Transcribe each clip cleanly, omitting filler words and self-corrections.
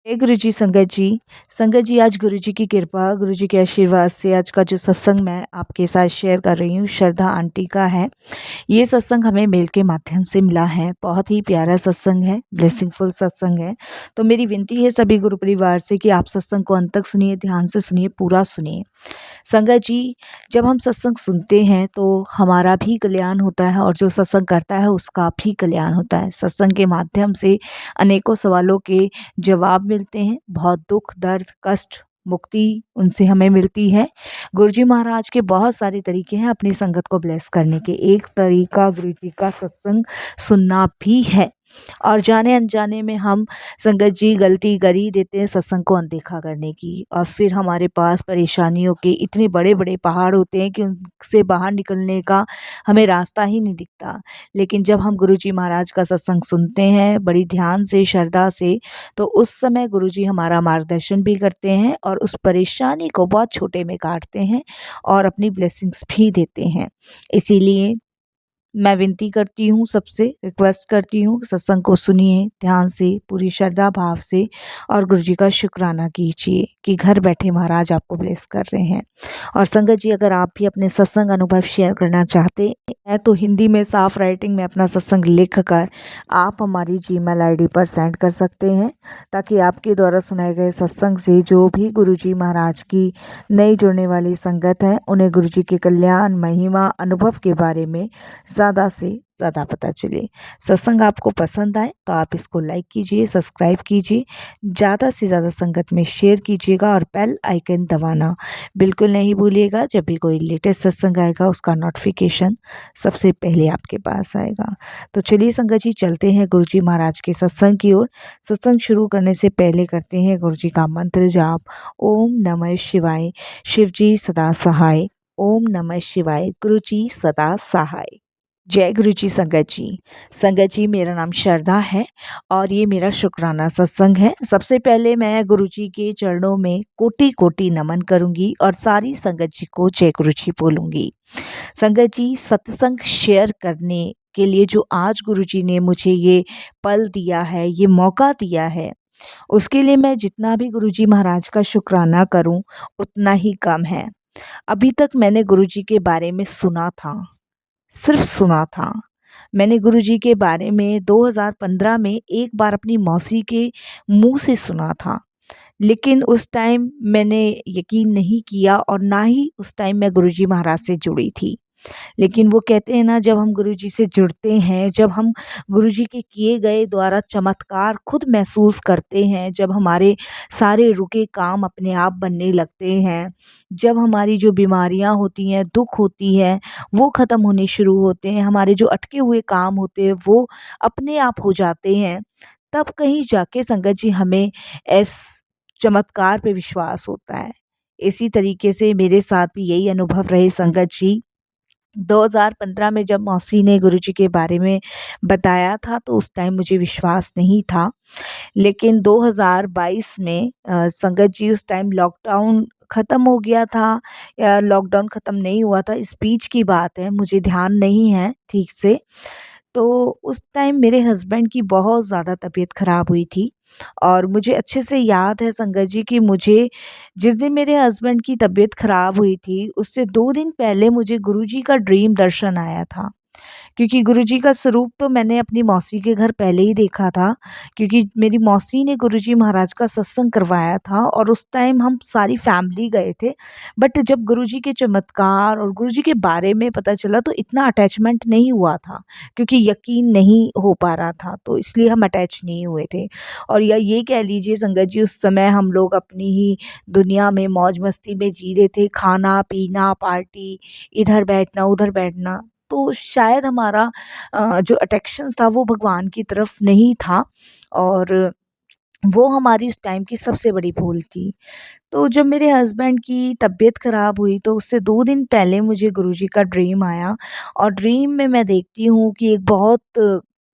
हे गुरु जी, संगत जी, आज गुरु जी की कृपा, गुरु जी के आशीर्वाद से आज का जो सत्संग मैं आपके साथ शेयर कर रही हूँ, श्रद्धा आंटी का है। ये सत्संग हमें मेल के माध्यम से मिला है। बहुत ही प्यारा सत्संग है, ब्लेसिंगफुल सत्संग है। तो मेरी विनती है सभी गुरु परिवार से कि आप सत्संग को अंत तक सुनिए, ध्यान से सुनिए, पूरा सुनिए। संगत जी, जब हम सत्संग सुनते हैं तो हमारा भी कल्याण होता है और जो सत्संग करता है उसका भी कल्याण होता है। सत्संग के माध्यम से अनेकों सवालों के जवाब मिलते हैं। बहुत दुख, दर्द, कष्ट, मुक्ति उनसे हमें मिलती है। गुरुजी महाराज के बहुत सारे तरीके हैं अपनी संगत को ब्लेस करने के। एक तरीका गुरुजी का सत्संग सुनना भी है। और जाने अनजाने में हम संगत जी गलती कर ही देते हैं सत्संग को अनदेखा करने की, और फिर हमारे पास परेशानियों के इतने बड़े बड़े पहाड़ होते हैं कि उनसे बाहर निकलने का हमें रास्ता ही नहीं दिखता। लेकिन जब हम गुरुजी महाराज का सत्संग सुनते हैं बड़ी ध्यान से, श्रद्धा से, तो उस समय गुरुजी हमारा मार्गदर्शन भी करते हैं और उस परेशानी को बहुत छोटे में काटते हैं और अपनी ब्लेसिंग्स भी देते हैं। इसीलिए मैं विनती करती हूँ, सबसे रिक्वेस्ट करती हूँ, सत्संग को सुनिए ध्यान से, पूरी श्रद्धा भाव से, और गुरु जी का शुक्राना कीजिए कि घर बैठे महाराज आपको ब्लेस कर रहे हैं। और संगत जी, अगर आप भी अपने सत्संग अनुभव शेयर करना चाहते हैं तो हिंदी में साफ राइटिंग में अपना सत्संग लिख कर आप हमारी जीमेल आईडी पर सेंड कर सकते हैं, ताकि आपके द्वारा सुनाए गए सत्संग से जो भी गुरु जी महाराज की नई जुड़ने वाली संगत है उन्हें गुरु जी के कल्याण, महिमा, अनुभव के बारे में ज़्यादा से ज़्यादा पता चले। सत्संग आपको पसंद आए तो आप इसको लाइक कीजिए, सब्सक्राइब कीजिए, ज़्यादा से ज़्यादा संगत में शेयर कीजिएगा और बेल आइकन दबाना बिल्कुल नहीं भूलिएगा। जब भी कोई लेटेस्ट सत्संग आएगा उसका नोटिफिकेशन सबसे पहले आपके पास आएगा। तो चलिए संगत जी, चलते हैं गुरु जी महाराज के सत्संग की ओर। सत्संग शुरू करने से पहले करते हैं गुरु जी का मंत्र जाप। ओम नमः शिवाय, शिव जी सदा सहाय। ओम नमः शिवाय, गुरु जी सदा सहाय। जय गुरु जी। संगत जी, मेरा नाम श्रद्धा है और ये मेरा शुक्राना सत्संग है। सबसे पहले मैं गुरु जी के चरणों में कोटि कोटि नमन करूंगी और सारी संगत जी को जय गुरु जी बोलूंगी। संगत जी, सत्संग शेयर करने के लिए जो आज गुरु जी ने मुझे ये पल दिया है, ये मौका दिया है, उसके लिए मैं जितना भी गुरु जी महाराज का शुक्राना करूं उतना ही कम है। अभी तक मैंने गुरु जी के बारे में सुना था, सिर्फ सुना था। मैंने गुरुजी के बारे में 2015 में एक बार अपनी मौसी के मुंह से सुना था, लेकिन उस टाइम मैंने यकीन नहीं किया और ना ही उस टाइम मैं गुरुजी महाराज से जुड़ी थी। लेकिन वो कहते हैं ना, जब हम गुरुजी से जुड़ते हैं, जब हम गुरुजी के किए गए द्वारा चमत्कार खुद महसूस करते हैं, जब हमारे सारे रुके काम अपने आप बनने लगते हैं, जब हमारी जो बीमारियां होती हैं, दुख होती है, वो ख़त्म होने शुरू होते हैं, हमारे जो अटके हुए काम होते हैं वो अपने आप हो जाते हैं, तब कहीं जाके संगत जी हमें इस चमत्कार पे विश्वास होता है। इसी तरीके से मेरे साथ भी यही अनुभव रहे संगत जी। 2015 में जब मौसी ने गुरुजी के बारे में बताया था तो उस टाइम मुझे विश्वास नहीं था। लेकिन 2022 में संगत जी, उस टाइम लॉकडाउन ख़त्म हो गया था या लॉकडाउन ख़त्म नहीं हुआ था, इस बीच की बात है, मुझे ध्यान नहीं है ठीक से। तो उस टाइम मेरे हस्बैंड की बहुत ज़्यादा तबीयत ख़राब हुई थी और मुझे अच्छे से याद है संगत जी कि मुझे जिस दिन मेरे हस्बैंड की तबीयत ख़राब हुई थी उससे 2 दिन पहले मुझे गुरुजी का ड्रीम दर्शन आया था। क्योंकि गुरुजी का स्वरूप तो मैंने अपनी मौसी के घर पहले ही देखा था, क्योंकि मेरी मौसी ने गुरुजी महाराज का सत्संग करवाया था और उस टाइम हम सारी फैमिली गए थे। बट जब गुरुजी के चमत्कार और गुरुजी के बारे में पता चला तो इतना अटैचमेंट नहीं हुआ था, क्योंकि यकीन नहीं हो पा रहा था, तो इसलिए हम अटैच नहीं हुए थे। और या ये कह लीजिए संगत जी, उस समय हम लोग अपनी ही दुनिया में मौज मस्ती में जी रहे थे, खाना पीना, पार्टी, इधर बैठना उधर बैठना। तो शायद हमारा जो अट्रैक्शन था वो भगवान की तरफ नहीं था, और वो हमारी उस टाइम की सबसे बड़ी भूल थी। तो जब मेरे हस्बैंड की तबीयत ख़राब हुई तो उससे 2 दिन पहले मुझे गुरुजी का ड्रीम आया, और ड्रीम में मैं देखती हूँ कि एक बहुत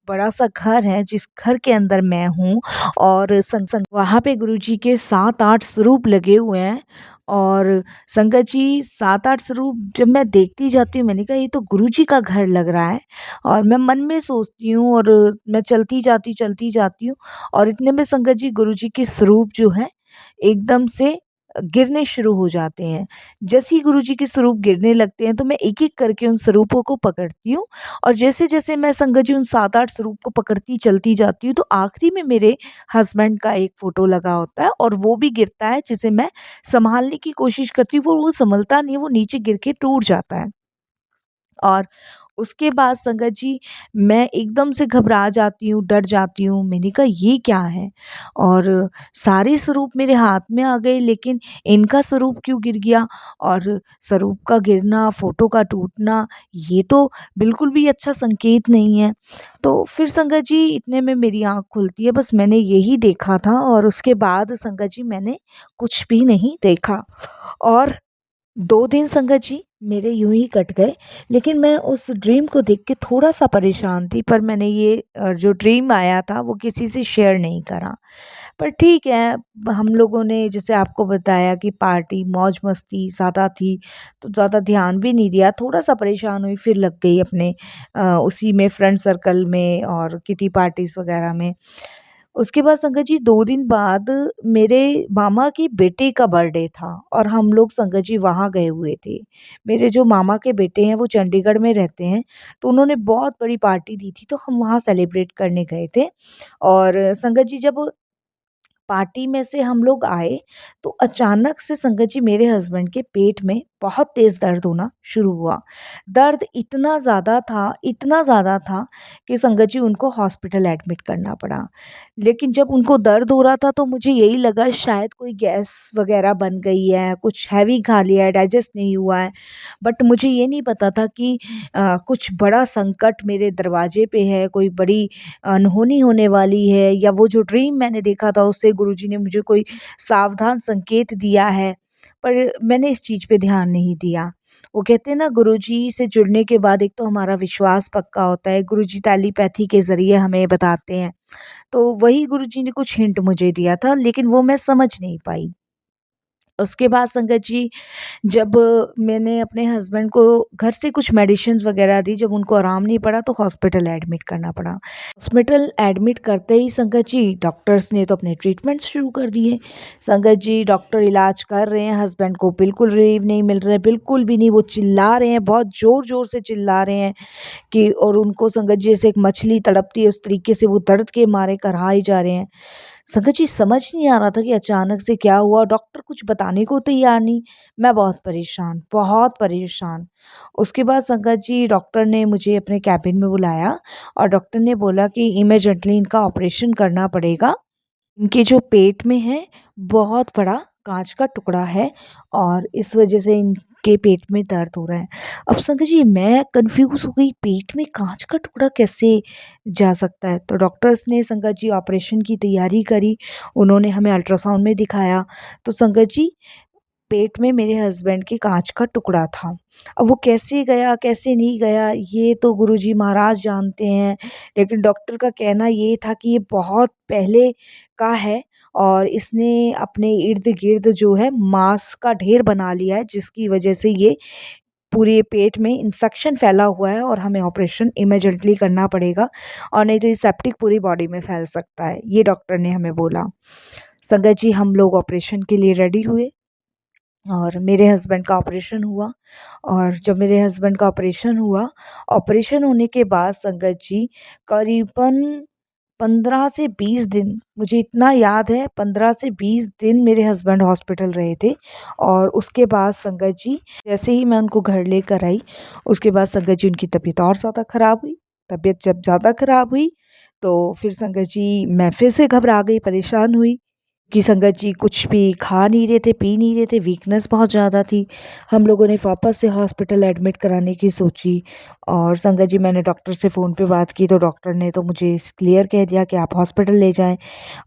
बड़ा-सा घर है जिस घर के अंदर मैं हूँ, और संग-संग वहाँ पे गुरुजी के 7-8 स्वरूप लगे हुए हैं, और संगत जी 7-8 स्वरूप जब मैं देखती जाती हूँ, मैंने कहा ये तो गुरुजी का घर लग रहा है। और मैं मन में सोचती हूँ और मैं चलती जाती हूँ और इतने में संगत जी गुरुजी के स्वरूप जो है एकदम से गिरने शुरू हो जाते हैं। जैसे ही गुरुजी के स्वरूप गिरने लगते हैं तो मैं एक-एक करके उन स्वरूपों को पकड़ती हूँ और जैसे-जैसे मैं संगत जी उन 7-8 स्वरूप को पकड़ती चलती जाती हूँ तो आखिरी में मेरे हस्बैंड का एक फ़ोटो लगा होता है और वो भी गिरता है, जिसे मैं सँभालने की कोशिश करती हूँ, पर वो सँभलता नहीं है, वो नीचे गिर के टूट जाता है। और उसके बाद संगत जी मैं एकदम से घबरा जाती हूँ, डर जाती हूँ। मैंने कहा ये क्या है? और सारे स्वरूप मेरे हाथ में आ गए, लेकिन इनका स्वरूप क्यों गिर गया? और स्वरूप का गिरना, फ़ोटो का टूटना, ये तो बिल्कुल भी अच्छा संकेत नहीं है। तो फिर संगत जी इतने में मेरी आँख खुलती है, बस मैंने यही देखा था और उसके बाद संगत जी मैंने कुछ भी नहीं देखा। और 2 दिन संगत जी मेरे यूँ ही कट गए, लेकिन मैं उस ड्रीम को देख के थोड़ा-सा परेशान थी, पर मैंने ये जो ड्रीम आया था वो किसी से शेयर नहीं करा। पर ठीक है, हम लोगों ने जैसे आपको बताया कि पार्टी मौज-मस्ती ज़्यादा थी, तो ज़्यादा ध्यान भी नहीं दिया, थोड़ा-सा परेशान हुई, फिर लग गई अपने उसी में फ्रेंड सर्कल में और किटी पार्टीज़ वग़ैरह में। उसके बाद संगत जी 2 दिन बाद मेरे मामा के बेटे का बर्थडे था और हम लोग संगत जी वहाँ गए हुए थे। मेरे जो मामा के बेटे हैं वो चंडीगढ़ में रहते हैं, तो उन्होंने बहुत बड़ी पार्टी दी थी, तो हम वहाँ सेलिब्रेट करने गए थे। और संगत जी जब पार्टी में से हम लोग आए, तो अचानक से संगत जी मेरे हस्बैंड के पेट में बहुत तेज़ दर्द होना शुरू हुआ। दर्द इतना ज़्यादा था कि संगत जी उनको हॉस्पिटल एडमिट करना पड़ा। लेकिन जब उनको दर्द हो रहा था तो मुझे यही लगा शायद कोई गैस वग़ैरह बन गई है, कुछ हैवी खा लिया है, डाइजेस्ट नहीं हुआ है। बट मुझे ये नहीं पता था कि कुछ बड़ा संकट मेरे दरवाज़े पे है, कोई बड़ी अनहोनी होने वाली है, या वो जो ड्रीम मैंने देखा था उससे गुरुजी ने मुझे कोई सावधान संकेत दिया है। पर मैंने इस चीज़ पे ध्यान नहीं दिया। वो कहते हैं ना, गुरुजी से जुड़ने के बाद एक तो हमारा विश्वास पक्का होता है, गुरुजी टेलीपैथी के ज़रिए हमें बताते हैं। तो वही गुरुजी ने कुछ हिंट मुझे दिया था, लेकिन वो मैं समझ नहीं पाई। उसके बाद संगत जी जब मैंने अपने हस्बैंड को घर से कुछ मेडिसिन्स वगैरह दी, जब उनको आराम नहीं पड़ा तो हॉस्पिटल एडमिट करना पड़ा। हॉस्पिटल एडमिट करते ही संगत जी डॉक्टर्स ने तो अपने ट्रीटमेंट शुरू कर दिए। संगत जी डॉक्टर इलाज कर रहे हैं, हस्बैंड को बिल्कुल रिलीफ नहीं मिल रहा है, बिल्कुल भी नहीं। वो चिल्ला रहे हैं, बहुत ज़ोर-ज़ोर से चिल्ला रहे हैं कि, और उनको संगत जी जैसे एक मछली तड़पती है उस तरीके से वो दर्द के मारे कराए जा रहे हैं। संगत जी समझ नहीं आ रहा था कि अचानक से क्या हुआ, डॉक्टर कुछ बताने को तैयार नहीं। मैं बहुत परेशान, बहुत परेशान। उसके बाद संगत जी डॉक्टर ने मुझे अपने केबिन में बुलाया और डॉक्टर ने बोला कि इमीडिएटली इनका ऑपरेशन करना पड़ेगा। इनके जो पेट में है बहुत बड़ा काँच का टुकड़ा है और इस वज़ह से इनके पेट में दर्द हो रहा है। अब संगत जी मैं कन्फ्यूज़ हो गई, पेट में काँच का टुकड़ा कैसे जा सकता है? तो डॉक्टर्स ने संगत जी ऑपरेशन की तैयारी करी, उन्होंने हमें अल्ट्रासाउंड में दिखाया, तो संगत जी पेट में मेरे हस्बैंड के काँच का टुकड़ा था। अब वो कैसे गया, कैसे नहीं गया, ये तो गुरुजी महाराज जानते हैं। लेकिन डॉक्टर का कहना ये था कि ये बहुत पहले का है और इसने अपने इर्द-गिर्द जो है मांस का ढेर बना लिया है, जिसकी वजह से ये पूरे पेट में इन्फेक्शन फैला हुआ है और हमें ऑपरेशन इमीडिएटली करना पड़ेगा और नहीं तो ये सेप्टिक पूरी बॉडी में फैल सकता है। ये डॉक्टर ने हमें बोला। संगत जी हम लोग ऑपरेशन के लिए रेडी हुए और मेरे हस्बैंड का ऑपरेशन हुआ। और जब मेरे हस्बैंड का ऑपरेशन हुआ, ऑपरेशन होने के बाद संगत जी करीबन 15 से 20 दिन, मुझे इतना याद है, 15 से 20 दिन मेरे हस्बैंड हॉस्पिटल रहे थे। और उसके बाद संगत जी जैसे ही मैं उनको घर लेकर आई, उसके बाद संगत जी उनकी तबीयत और ज़्यादा ख़राब हुई। तबीयत जब ज़्यादा ख़राब हुई तो फिर संगत जी मैं फिर से घबरा गई, परेशान हुई कि संगत जी कुछ भी खा नहीं रहे थे, पी नहीं रहे थे, वीकनेस बहुत ज़्यादा थी। हम लोगों ने वापस से हॉस्पिटल एडमिट कराने की सोची और संगत जी मैंने डॉक्टर से फ़ोन पे बात की तो डॉक्टर ने तो मुझे क्लियर कह दिया कि आप हॉस्पिटल ले जाएँ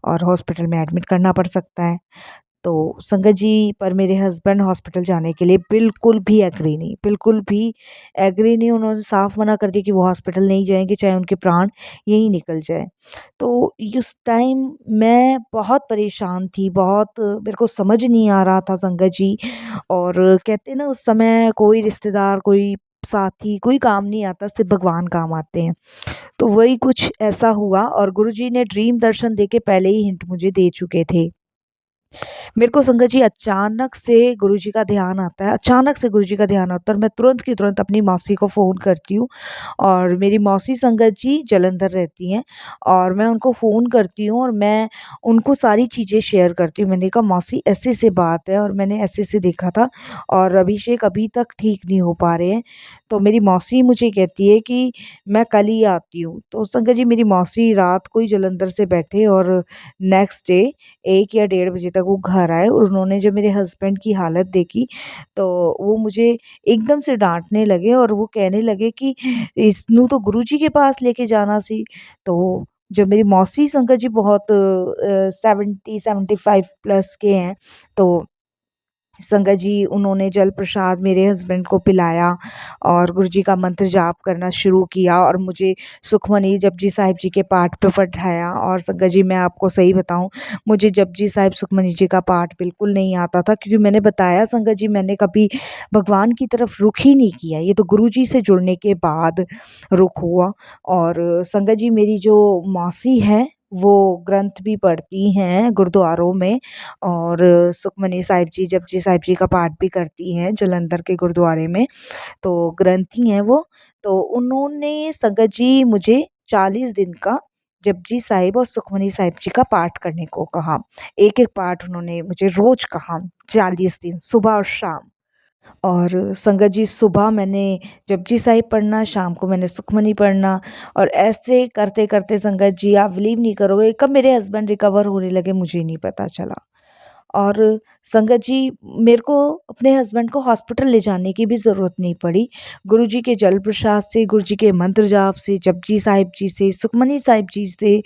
और हॉस्पिटल में एडमिट करना पड़ सकता है। तो संगत जी पर मेरे हस्बैंड हॉस्पिटल जाने के लिए बिल्कुल भी एग्री नहीं, उन्होंने साफ मना कर दिया कि वो हॉस्पिटल नहीं जाएँगे, चाहे उनके प्राण यहीं निकल जाएँ। तो उस टाइम मैं बहुत परेशान थी, बहुत मेरे को समझ नहीं आ रहा था संगत जी। और कहते हैं ना, उस समय कोई रिश्तेदार, कोई साथी, कोई काम नहीं आता, सिर्फ़ भगवान काम आते हैं। तो वही कुछ ऐसा हुआ और गुरुजी ने ड्रीम दर्शन देके पहले ही हिंट मुझे दे चुके थे। मेरे को संगत जी अचानक से गुरुजी का ध्यान आता है, अचानक से गुरुजी का ध्यान आता है और मैं तुरंत की तुरंत अपनी मौसी को फ़ोन करती हूँ। और मेरी मौसी संगत जी जालंधर रहती हैं और मैं उनको फ़ोन करती हूँ और मैं उनको सारी चीज़ें शेयर करती हूँ। मैंने कहा, मौसी ऐसे-ऐसे बात है और मैंने ऐसे-ऐसे देखा था और अभिषेक अभी तक ठीक नहीं हो पा रहे हैं। तो मेरी मौसी मुझे कहती है कि मैं कल ही आती हूँ। तो संगत जी मेरी मौसी रात को ही जालंधर से बैठे और नेक्स्ट डे 1 या डेढ़ बजे तक वो घर आए और उन्होंने जब मेरे हस्बैंड की हालत देखी, तो वो मुझे एकदम से डाँटने लगे और वो कहने लगे कि इसनू तो गुरुजी के पास लेके जाना सी। तो जब मेरी मौसी संगत जी बहुत 70-75 प्लस के हैं, तो संगत जी उन्होंने जल प्रसाद मेरे हस्बैंड को पिलाया और गुरुजी का मंत्र जाप करना शुरू किया और मुझे सुखमनी जपजी साहिब जी के पाठ पे बैठाया। और संगत जी मैं आपको सही बताऊं, मुझे जपजी साहिब सुखमनी जी का पाठ बिल्कुल नहीं आता था, क्योंकि मैंने बताया संगत जी, मैंने कभी भगवान की तरफ रुख ही नहीं किया, ये तो गुरुजी से जुड़ने के बाद रुख हुआ। और संगत जी मेरी जो मौसी है, वो ग्रंथ भी पढ़ती हैं गुरुद्वारों में और सुखमनी साहिब जी, जपजी साहिब जी का पाठ भी करती हैं जालंधर के गुरुद्वारे में, तो ग्रंथी हैं वो। तो उन्होंने संगत जी मुझे 40 दिन का जपजी साहिब और सुखमनी साहिब जी का पाठ करने को कहा। एक-एक पाठ उन्होंने मुझे रोज़ कहा, 40 दिन, सुबह और शाम। और संगत जी सुबह मैंने जपजी साहिब पढ़ना, शाम को मैंने सुखमनी पढ़ना और ऐसे करते-करते संगत जी आप बिलीव नहीं करोगे, कब मेरे हस्बैंड रिकवर होने लगे मुझे नहीं पता चला। और संगत जी मेरे को अपने हस्बैंड को हॉस्पिटल ले जाने की भी ज़रूरत नहीं पड़ी। गुरुजी के जल प्रसाद से, गुरुजी के मंत्र जाप से, जपजी साहिब जी से, सुखमनी साहिब जी से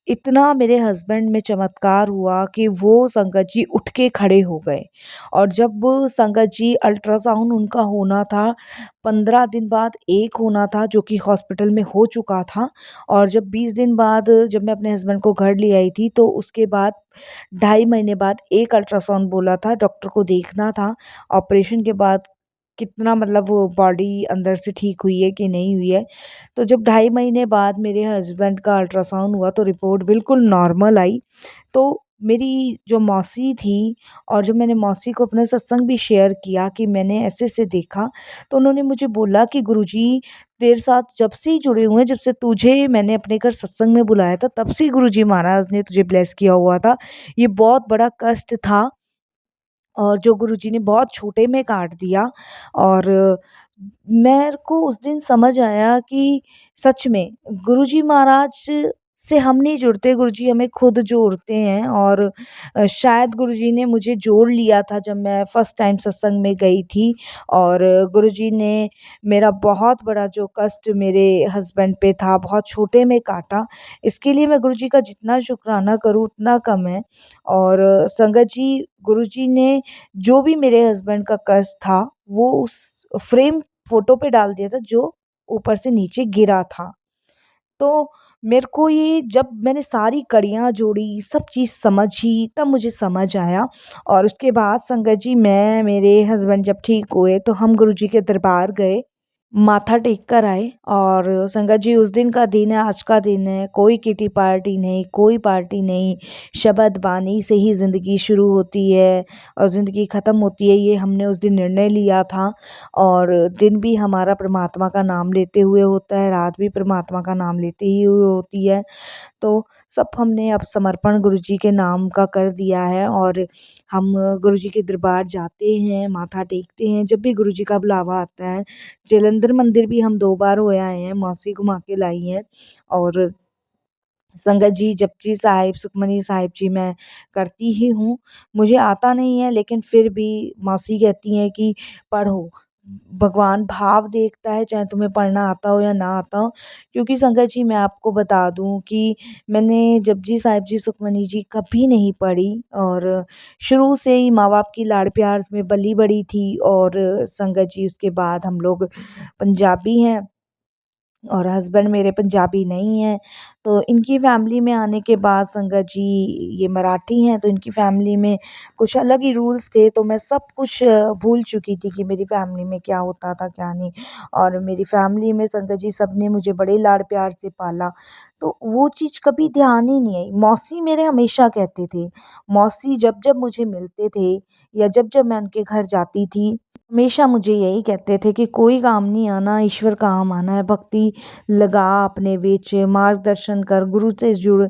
इतना मेरे हस्बैंड में चमत्कार हुआ कि वो संगत जी उठ के खड़े हो गए। और जब संगत जी अल्ट्रासाउंड उनका होना था, 15 दिन बाद एक होना था जो कि हॉस्पिटल में हो चुका था। और जब 20 दिन बाद जब मैं अपने हस्बैंड को घर ले आई थी, तो उसके बाद 2.5 महीने बाद एक अल्ट्रासाउंड बोला था, डॉक्टर को देखना था ऑपरेशन के बाद कितना, मतलब वो बॉडी अंदर से ठीक हुई है कि नहीं हुई है। तो जब 2.5 महीने बाद मेरे हस्बैंड का अल्ट्रासाउंड हुआ तो रिपोर्ट बिल्कुल नॉर्मल आई। तो मेरी जो मौसी थी, और जब मैंने मौसी को अपना सत्संग भी शेयर किया कि मैंने ऐसे-ऐसे देखा, तो उन्होंने मुझे बोला कि गुरुजी तेरे साथ जब से ही जुड़े हुए हैं, जब से तुझे मैंने अपने घर सत्संग में बुलाया था, तब से ही गुरुजी महाराज ने तुझे ब्लेस किया हुआ था। ये बहुत बड़ा कष्ट था और जो गुरुजी ने बहुत छोटे में काट दिया। और मेरे को उस दिन समझ आया कि सच में गुरुजी महाराज से हम नहीं जुड़ते, गुरुजी हमें खुद जोड़ते हैं। और शायद गुरुजी ने मुझे जोड़ लिया था जब मैं फर्स्ट टाइम सत्संग में गई थी। और गुरुजी ने मेरा बहुत बड़ा जो कष्ट मेरे हस्बैंड पे था, बहुत छोटे में काटा। इसके लिए मैं गुरुजी का जितना शुक्राना करूँ उतना कम है। और संगत जी गुरुजी ने जो भी मेरे हस्बैंड का कष्ट था, वो उस फ्रेम फ़ोटो पे डाल दिया था जो ऊपर से नीचे गिरा था। तो मेरे को ये, जब मैंने सारी कड़ियाँ जोड़ी, सब चीज़ समझी, तब मुझे समझ आया। और उसके बाद संगत जी मैं, मेरे हस्बैंड जब ठीक हुए तो हम गुरुजी के दरबार गए। माथा टेक कर आए। और संगत जी उस दिन का दिन है, आज का दिन है, कोई किटी पार्टी नहीं, कोई पार्टी नहीं, शबद बानी से ही ज़िंदगी शुरू होती है और ज़िंदगी ख़त्म होती है, ये हमने उस दिन निर्णय लिया था। और दिन भी हमारा परमात्मा का नाम लेते हुए होता है, रात भी परमात्मा का नाम लेते ही हुए होती है। तो सब हमने अब समर्पण गुरुजी के नाम का कर दिया है। और हम गुरुजी के दरबार जाते हैं, माथा टेकते हैं जब भी गुरुजी का बुलावा आता है। जालंधर मंदिर भी हम 2 बार हो आए हैं, मौसी घुमा के लाई हैं। और संगत जी जपजी साहिब, सुखमनी साहिब जी मैं करती ही हूँ। मुझे आता नहीं है, लेकिन फिर भी मौसी कहती हैं कि पढ़ो। भगवान भाव देखता है, चाहे तुम्हें पढ़ना आता हो या ना आता हो। क्योंकि संगत जी मैं आपको बता दूँ कि मैंने जपजी साहिब जी, सुखमनी जी कभी नहीं पढ़ी, और शुरू से ही माँ-बाप की लाड़-प्यार में पली-बड़ी थी। और संगत जी उसके बाद हम लोग पंजाबी हैं और हस्बैंड मेरे पंजाबी नहीं हैं। तो इनकी फ़ैमिली में आने के बाद संगत जी ये मराठी हैं, तो इनकी फ़ैमिली में कुछ अलग ही रूल्स थे, तो मैं सब कुछ भूल चुकी थी कि मेरी फ़ैमिली में क्या होता था, क्या नहीं। और मेरी फ़ैमिली में संगत जी सबने मुझे बड़े लाड़-प्यार से पाला, तो वो चीज़ कभी ध्यान ही नहीं आई। मौसी मेरे हमेशा कहते थे, मौसी जब-जब मुझे मिलते थे या जब-जब मैं उनके घर जाती थी, हमेशा मुझे यही कहते थे कि कोई काम नहीं आना, ईश्वर काम आना है, भक्ति लगा अपने विच, मार्गदर्शन कर, गुरु से जुड़।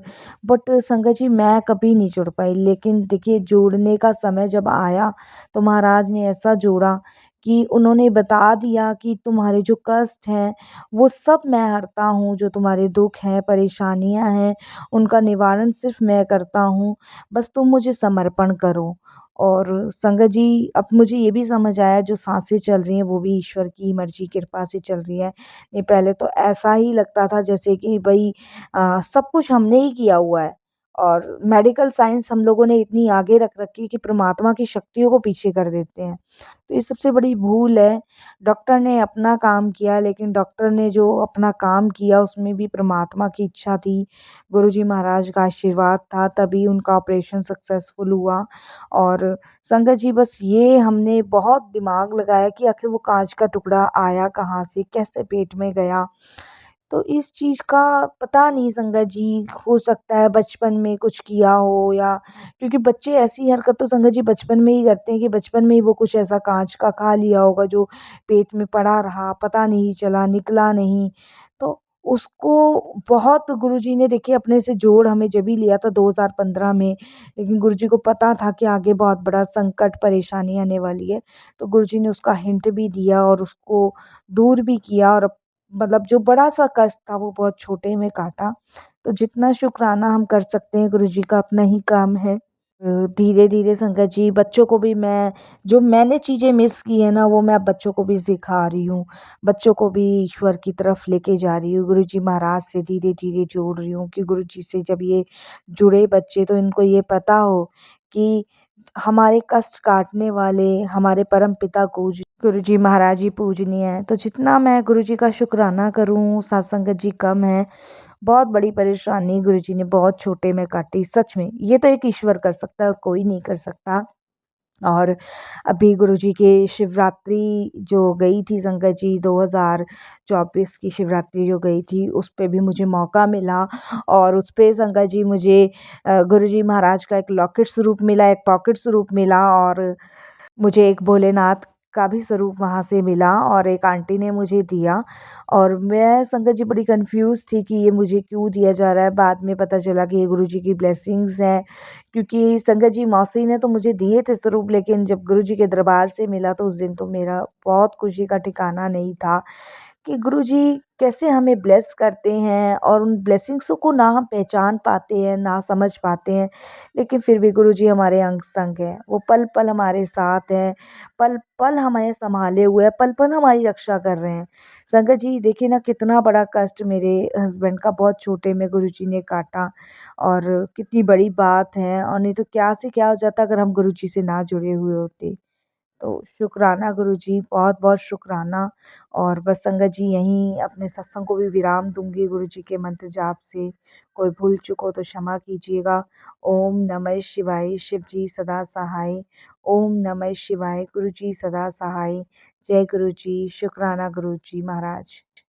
बट संगत जी मैं कभी नहीं जुड़ पाई, लेकिन देखिए जुड़ने का समय जब आया तो महाराज ने ऐसा जोड़ा कि उन्होंने बता दिया कि तुम्हारे जो कष्ट हैं वो सब मैं हरता हूँ, जो तुम्हारे दुख हैं, परेशानियाँ हैं, उनका निवारण सिर्फ़ मैं करता हूँ, बस तुम मुझे समर्पण करो। और संगत जी अब मुझे ये भी समझ आया, जो साँसें चल रही हैं वो भी ईश्वर की मर्ज़ी कृपा से चल रही है। नहीं, पहले तो ऐसा ही लगता था जैसे कि भई सब कुछ हमने ही किया हुआ है, और मेडिकल साइंस हम लोगों ने इतनी आगे रख रखी है कि परमात्मा की शक्तियों को पीछे कर देते हैं। तो ये सबसे बड़ी भूल है। डॉक्टर ने अपना काम किया, लेकिन डॉक्टर ने जो अपना काम किया उसमें भी परमात्मा की इच्छा थी, गुरुजी महाराज का आशीर्वाद था, तभी उनका ऑपरेशन सक्सेसफुल हुआ। और संगत जी बस ये हमने बहुत दिमाग लगाया कि आखिर वो काँच का टुकड़ा आया कहाँ से, कैसे पेट में गया? तो इस चीज़ का पता नहीं संगत जी, हो सकता है बचपन में कुछ किया हो, या क्योंकि बच्चे ऐसी हरकत तो संगत जी बचपन में ही करते हैं कि बचपन में ही वो कुछ ऐसा काँच का खा लिया होगा जो पेट में पड़ा रहा, पता नहीं चला, निकला नहीं। तो उसको बहुत गुरुजी ने देखिए अपने से जोड़ हमें जभी लिया था 2015 में, लेकिन गुरुजी को पता था कि आगे बहुत बड़ा संकट, परेशानी आने वाली है। तो गुरुजी ने उसका हिंट भी दिया और उसको दूर भी किया, और मतलब जो बड़ा-सा कष्ट था वो बहुत छोटे में काटा। तो जितना शुकराना हम कर सकते हैं गुरुजी का अपना ही काम है। धीरे-धीरे संगत जी बच्चों को भी मैं, जो मैंने चीज़ें मिस की है ना वो मैं अब बच्चों को भी सिखा रही हूँ। बच्चों को भी ईश्वर की तरफ लेके जा रही हूँ। गुरुजी महाराज से धीरे-धीरे जोड़ रही हूँ कि गुरुजी से जब ये जुड़े बच्चे तो इनको ये पता हो कि हमारे कष्ट काटने वाले हमारे परमपिता गुरुजी महाराज ही पूजनीय हैं। तो जितना मैं गुरुजी का शुकराना करूँ, सात संगत जी कम है। बहुत बड़ी परेशानी गुरुजी ने बहुत छोटे में काटी, सच में। ये तो एक ईश्वर कर सकता है और कोई नहीं कर सकता। और अभी गुरुजी की शिवरात्रि जो गई थी संगत जी, 2024 की शिवरात्रि जो गई थी, उस पे भी मुझे मौका मिला, और उस पे संगत जी मुझे गुरुजी महाराज का एक लॉकेट स्वरूप मिला, एक पॉकेट स्वरूप मिला, और मुझे एक भोलेनाथ का भी स्वरूप वहाँ से मिला, और एक आंटी ने मुझे दिया। और मैं संगत जी बड़ी कन्फ्यूज़ थी कि ये मुझे क्यों दिया जा रहा है। बाद में पता चला कि ये गुरुजी की ब्लेसिंग्स हैं, क्योंकि संगत जी मौसी ने तो मुझे दिए थे स्वरूप, लेकिन जब गुरुजी के दरबार से मिला तो उस दिन तो मेरा बहुत खुशी का ठिकाना नहीं था कि गुरुजी कैसे हमें ब्लेस करते हैं, और उन ब्लेसिंग्स को ना हम पहचान पाते हैं, ना समझ पाते हैं, लेकिन फिर भी गुरुजी हमारे अंग-संग हैं। वो पल-पल हमारे साथ हैं, पल-पल हमें सँभाले हुए हैं, पल-पल हमारी रक्षा कर रहे हैं। संगत जी देखिए ना कितना बड़ा कष्ट मेरे हस्बैंड का बहुत छोटे में गुरुजी ने काटा, और कितनी बड़ी बात है, और नहीं तो क्या से क्या हो जाता अगर हम गुरुजी से ना जुड़े हुए होते। तो शुकराना गुरुजी, बहुत-बहुत शुकराना। और बस संगत जी यहीं अपने सत्संग को भी विराम दूँगी गुरुजी के मंत्र जाप से। कोई भूल चूक हो तो क्षमा कीजिएगा। ओम नमः शिवाय, शिव जी सदा सहाय। ओम नमः शिवाय, गुरुजी सदा सहाय। जय गुरुजी, शुकराना गुरुजी महाराज।